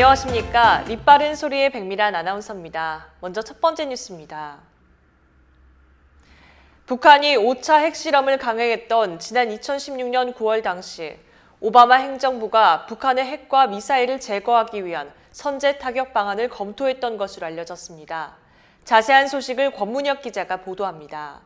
안녕하십니까. 립바른 소리의 백미란 아나운서입니다. 먼저 첫 번째 뉴스입니다. 북한이 5차 핵실험을 강행했던 지난 2016년 9월 당시 오바마 행정부가 북한의 핵과 미사일을 제거하기 위한 선제 타격 방안을 검토했던 것으로 알려졌습니다. 자세한 소식을 권문혁 기자가 보도합니다.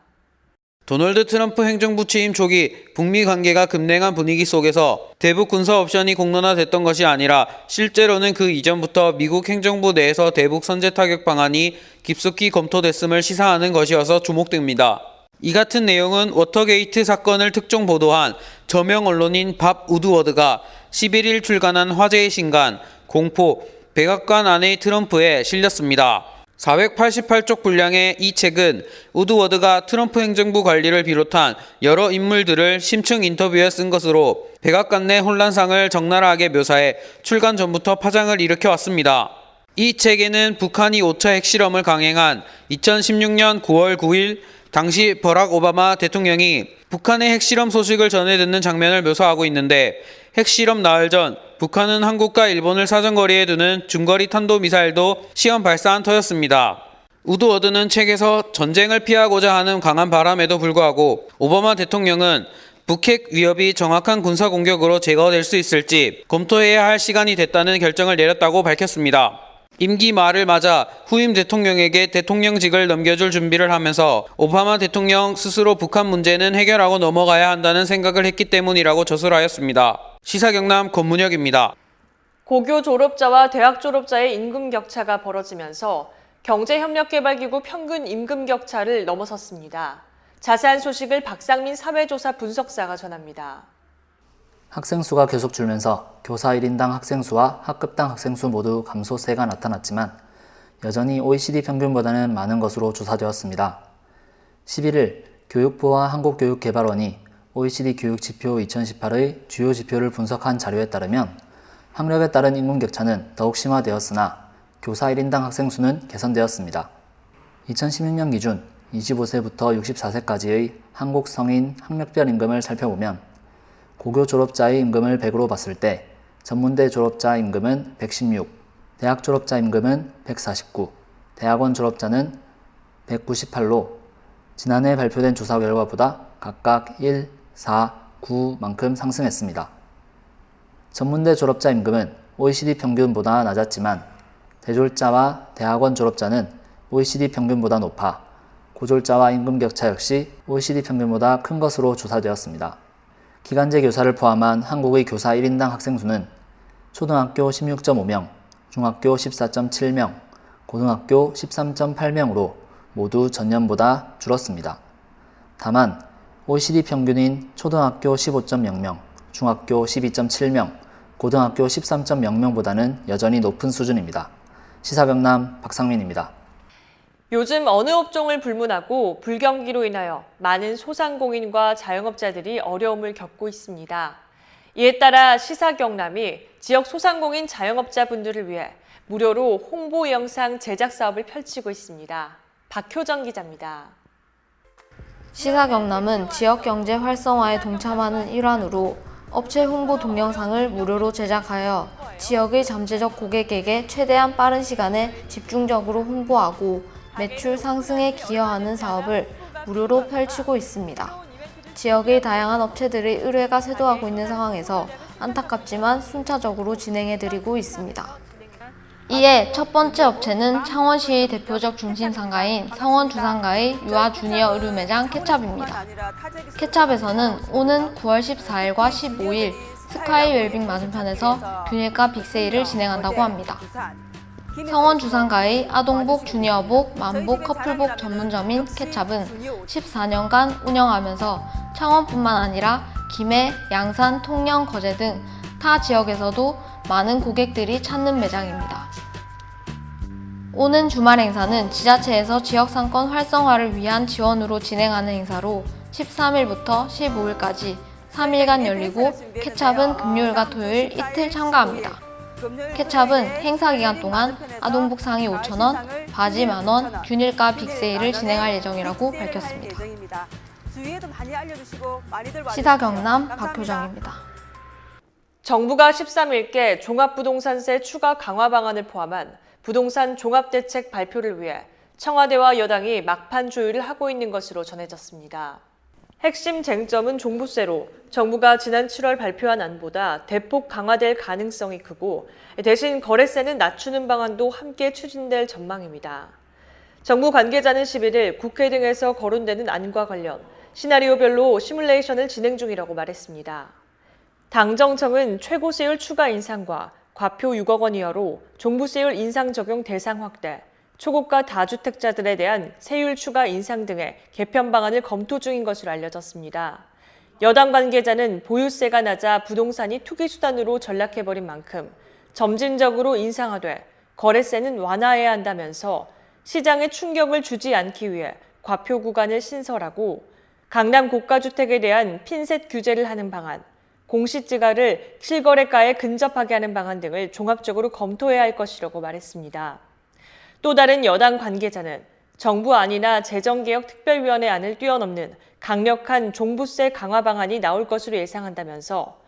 도널드 트럼프 행정부 취임 초기 북미 관계가 급냉한 분위기 속에서 대북 군사 옵션이 공론화됐던 것이 아니라 실제로는 그 이전부터 미국 행정부 내에서 대북 선제 타격 방안이 깊숙이 검토됐음을 시사하는 것이어서 주목됩니다. 이 같은 내용은 워터게이트 사건을 특종 보도한 저명 언론인 밥 우드워드가 11일 출간한 화제의 신간 공포 백악관 안의 트럼프에 실렸습니다. 488쪽 분량의 이 책은 우드워드가 트럼프 행정부 관리를 비롯한 여러 인물들을 심층 인터뷰에 쓴 것으로 백악관 내 혼란상을 적나라하게 묘사해 출간 전부터 파장을 일으켜왔습니다. 이 책에는 북한이 5차 핵실험을 강행한 2016년 9월 9일 당시 버락 오바마 대통령이 북한의 핵실험 소식을 전해 듣는 장면을 묘사하고 있는데, 핵실험 나흘 전 북한은 한국과 일본을 사정거리에 두는 중거리 탄도미사일도 시험 발사한 터였습니다. 우드워드는 책에서 전쟁을 피하고자 하는 강한 바람에도 불구하고 오바마 대통령은 북핵 위협이 정확한 군사 공격으로 제거될 수 있을지 검토해야 할 시간이 됐다는 결정을 내렸다고 밝혔습니다. 임기 말을 맞아 후임 대통령에게 대통령직을 넘겨줄 준비를 하면서 오바마 대통령 스스로 북한 문제는 해결하고 넘어가야 한다는 생각을 했기 때문이라고 저술하였습니다. 시사경남 권문혁입니다. 고교 졸업자와 대학 졸업자의 임금 격차가 벌어지면서 경제협력개발기구 평균 임금 격차를 넘어섰습니다. 자세한 소식을 박상민 사회조사 분석사가 전합니다. 학생 수가 계속 줄면서 교사 1인당 학생 수와 학급당 학생 수 모두 감소세가 나타났지만 여전히 OECD 평균보다는 많은 것으로 조사되었습니다. 11일 교육부와 한국교육개발원이 OECD 교육지표 2018의 주요 지표를 분석한 자료에 따르면 학력에 따른 임금 격차는 더욱 심화되었으나 교사 1인당 학생 수는 개선되었습니다. 2016년 기준 25세부터 64세까지의 한국 성인 학력별 임금을 살펴보면 고교 졸업자의 임금을 100으로 봤을 때 전문대 졸업자 임금은 116, 대학 졸업자 임금은 149, 대학원 졸업자는 198로 지난해 발표된 조사 결과보다 각각 1, 4, 9만큼 상승했습니다. 전문대 졸업자 임금은 OECD 평균보다 낮았지만 대졸자와 대학원 졸업자는 OECD 평균보다 높아 고졸자와 임금 격차 역시 OECD 평균보다 큰 것으로 조사되었습니다. 기간제 교사를 포함한 한국의 교사 1인당 학생 수는 초등학교 16.5명, 중학교 14.7명, 고등학교 13.8명으로 모두 전년보다 줄었습니다. 다만 OECD 평균인 초등학교 15.0명, 중학교 12.7명, 고등학교 13.0명보다는 여전히 높은 수준입니다. 시사경남 박상민입니다. 요즘 어느 업종을 불문하고 불경기로 인하여 많은 소상공인과 자영업자들이 어려움을 겪고 있습니다. 이에 따라 시사경남이 지역 소상공인 자영업자분들을 위해 무료로 홍보 영상 제작 사업을 펼치고 있습니다. 박효정 기자입니다. 시사경남은 지역경제 활성화에 동참하는 일환으로 업체 홍보 동영상을 무료로 제작하여 지역의 잠재적 고객에게 최대한 빠른 시간에 집중적으로 홍보하고 매출 상승에 기여하는 사업을 무료로 펼치고 있습니다. 지역의 다양한 업체들의 의뢰가 쇄도하고 있는 상황에서 안타깝지만 순차적으로 진행해드리고 있습니다. 이에 첫 번째 업체는 창원시의 대표적 중심상가인 성원주상가의 유아 주니어 의류 매장 케찹입니다. 케찹에서는 오는 9월 14일과 15일 스카이 웰빙 맞은편에서 균일가 빅세일을 진행한다고 합니다. 성원주상가의 아동복, 주니어복, 만복, 커플복 전문점인 케찹은 14년간 운영하면서 창원뿐만 아니라 김해, 양산, 통영, 거제 등 타 지역에서도 많은 고객들이 찾는 매장입니다. 오는 주말 행사는 지자체에서 지역상권 활성화를 위한 지원으로 진행하는 행사로 13일부터 15일까지 3일간 열리고 케찹은 금요일과 토요일 이틀 참가합니다. 케찹은 행사 기간 동안 아동복 상의 5,000원, 바지 만원, 균일가 빅세일을 진행할 예정이라고 밝혔습니다. 시사경남 박효정입니다. 정부가 13일께 종합부동산세 추가 강화 방안을 포함한 부동산 종합대책 발표를 위해 청와대와 여당이 막판 조율을 하고 있는 것으로 전해졌습니다. 핵심 쟁점은 종부세로 정부가 지난 7월 발표한 안보다 대폭 강화될 가능성이 크고 대신 거래세는 낮추는 방안도 함께 추진될 전망입니다. 정부 관계자는 11일 국회 등에서 거론되는 안과 관련 시나리오별로 시뮬레이션을 진행 중이라고 말했습니다. 당정청은 최고세율 추가 인상과 과표 6억 원 이하로 종부세율 인상 적용 대상 확대, 초고가 다주택자들에 대한 세율 추가 인상 등의 개편 방안을 검토 중인 것으로 알려졌습니다. 여당 관계자는 보유세가 낮아 부동산이 투기 수단으로 전락해버린 만큼 점진적으로 인상하되 거래세는 완화해야 한다면서 시장에 충격을 주지 않기 위해 과표 구간을 신설하고 강남 고가주택에 대한 핀셋 규제를 하는 방안, 공시지가를 실거래가에 근접하게 하는 방안 등을 종합적으로 검토해야 할 것이라고 말했습니다. 또 다른 여당 관계자는 정부 안이나 재정개혁특별위원회 안을 뛰어넘는 강력한 종부세 강화 방안이 나올 것으로 예상한다면서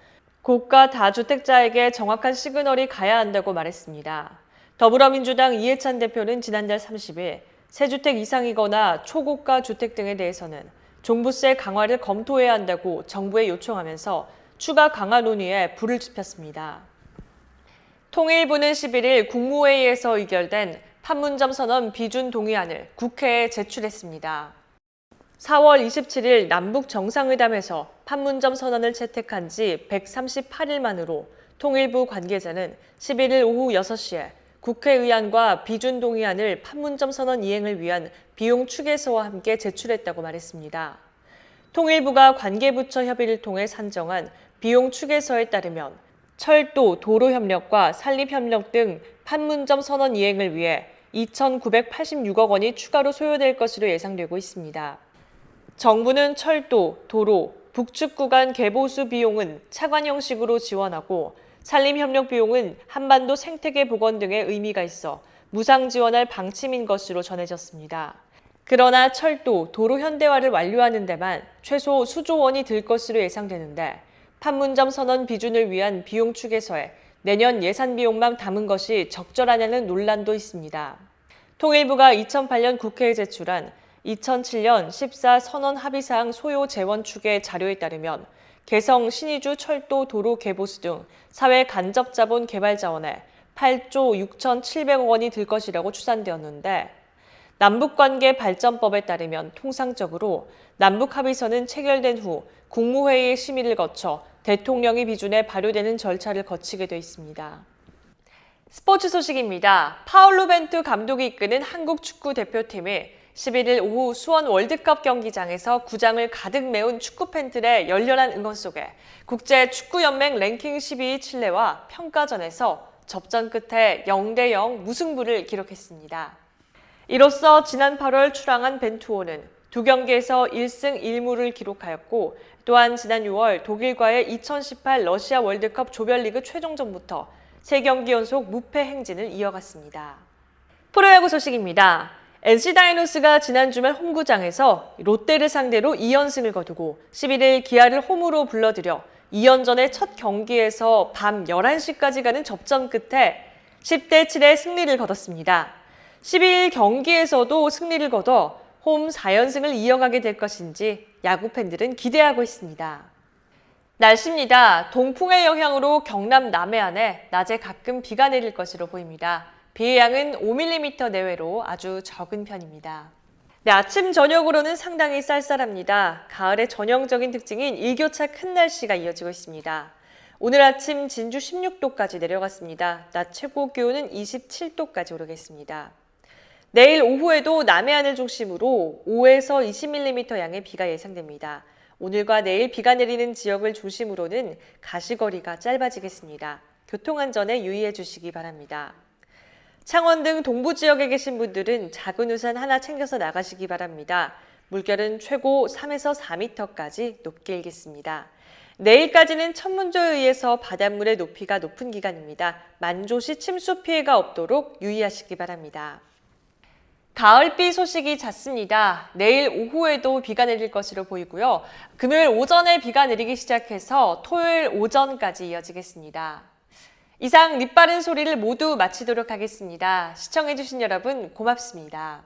고가 다주택자에게 정확한 시그널이 가야 한다고 말했습니다. 더불어민주당 이해찬 대표는 지난달 30일 세주택 이상이거나 초고가 주택 등에 대해서는 종부세 강화를 검토해야 한다고 정부에 요청하면서 추가 강화 논의에 불을 지폈습니다. 통일부는 11일 국무회의에서 의결된 판문점 선언 비준 동의안을 국회에 제출했습니다. 4월 27일 남북 정상회담에서 판문점 선언을 채택한 지 138일 만으로 통일부 관계자는 11일 오후 6시에 국회의안과 비준 동의안을 판문점 선언 이행을 위한 비용 추계서와 함께 제출했다고 말했습니다. 통일부가 관계부처 협의를 통해 산정한 비용 추계서에 따르면 철도, 도로협력과 산립협력 등 판문점 선언 이행을 위해 2,986억 원이 추가로 소요될 것으로 예상되고 있습니다. 정부는 철도, 도로, 북측 구간 개보수 비용은 차관 형식으로 지원하고 산림협력 비용은 한반도 생태계 복원 등의 의미가 있어 무상 지원할 방침인 것으로 전해졌습니다. 그러나 철도, 도로 현대화를 완료하는 데만 최소 수조 원이 들 것으로 예상되는데 판문점 선언 비준을 위한 비용 추계서에 내년 예산 비용만 담은 것이 적절하냐는 논란도 있습니다. 통일부가 2008년 국회에 제출한 2007년 14 선언 합의사항 소요 재원 추계 자료에 따르면 개성 신의주 철도 도로 개보수 등 사회 간접 자본 개발 자원에 8조 6,700억 원이 들 것이라고 추산되었는데 남북관계 발전법에 따르면 통상적으로 남북 합의서는 체결된 후 국무회의의 심의를 거쳐 대통령이 비준에 발효되는 절차를 거치게 돼 있습니다. 스포츠 소식입니다. 파울루 벤투 감독이 이끄는 한국 축구 대표팀이 11일 오후 수원 월드컵 경기장에서 구장을 가득 메운 축구 팬들의 열렬한 응원 속에 국제축구연맹 랭킹 12위 칠레와 평가전에서 접전 끝에 0대0 무승부를 기록했습니다. 이로써 지난 8월 출항한 벤투호는 두 경기에서 1승 1무를 기록하였고 또한 지난 6월 독일과의 2018 러시아 월드컵 조별리그 최종전부터 3경기 연속 무패 행진을 이어갔습니다. 프로야구 소식입니다. NC 다이노스가 지난 주말 홈구장에서 롯데를 상대로 2연승을 거두고 11일 기아를 홈으로 불러들여 2연전의 첫 경기에서 밤 11시까지 가는 접전 끝에 10대 7의 승리를 거뒀습니다. 12일 경기에서도 승리를 거둬 홈 4연승을 이어가게 될 것인지 야구 팬들은 기대하고 있습니다. 날씨입니다. 동풍의 영향으로 경남 남해안에 낮에 가끔 비가 내릴 것으로 보입니다. 비의 양은 5mm 내외로 아주 적은 편입니다. 네, 아침 저녁으로는 상당히 쌀쌀합니다. 가을의 전형적인 특징인 일교차 큰 날씨가 이어지고 있습니다. 오늘 아침 진주 16도까지 내려갔습니다. 낮 최고 기온은 27도까지 오르겠습니다. 내일 오후에도 남해안을 중심으로 5에서 20mm 양의 비가 예상됩니다. 오늘과 내일 비가 내리는 지역을 중심으로는 가시거리가 짧아지겠습니다. 교통안전에 유의해 주시기 바랍니다. 창원 등 동부 지역에 계신 분들은 작은 우산 하나 챙겨서 나가시기 바랍니다. 물결은 최고 3에서 4m까지 높게 일겠습니다. 내일까지는 천문조에 의해서 바닷물의 높이가 높은 기간입니다. 만조시 침수 피해가 없도록 유의하시기 바랍니다. 가을비 소식이 잦습니다. 내일 오후에도 비가 내릴 것으로 보이고요. 금요일 오전에 비가 내리기 시작해서 토요일 오전까지 이어지겠습니다. 이상 립바른 소리를 모두 마치도록 하겠습니다. 시청해주신 여러분 고맙습니다.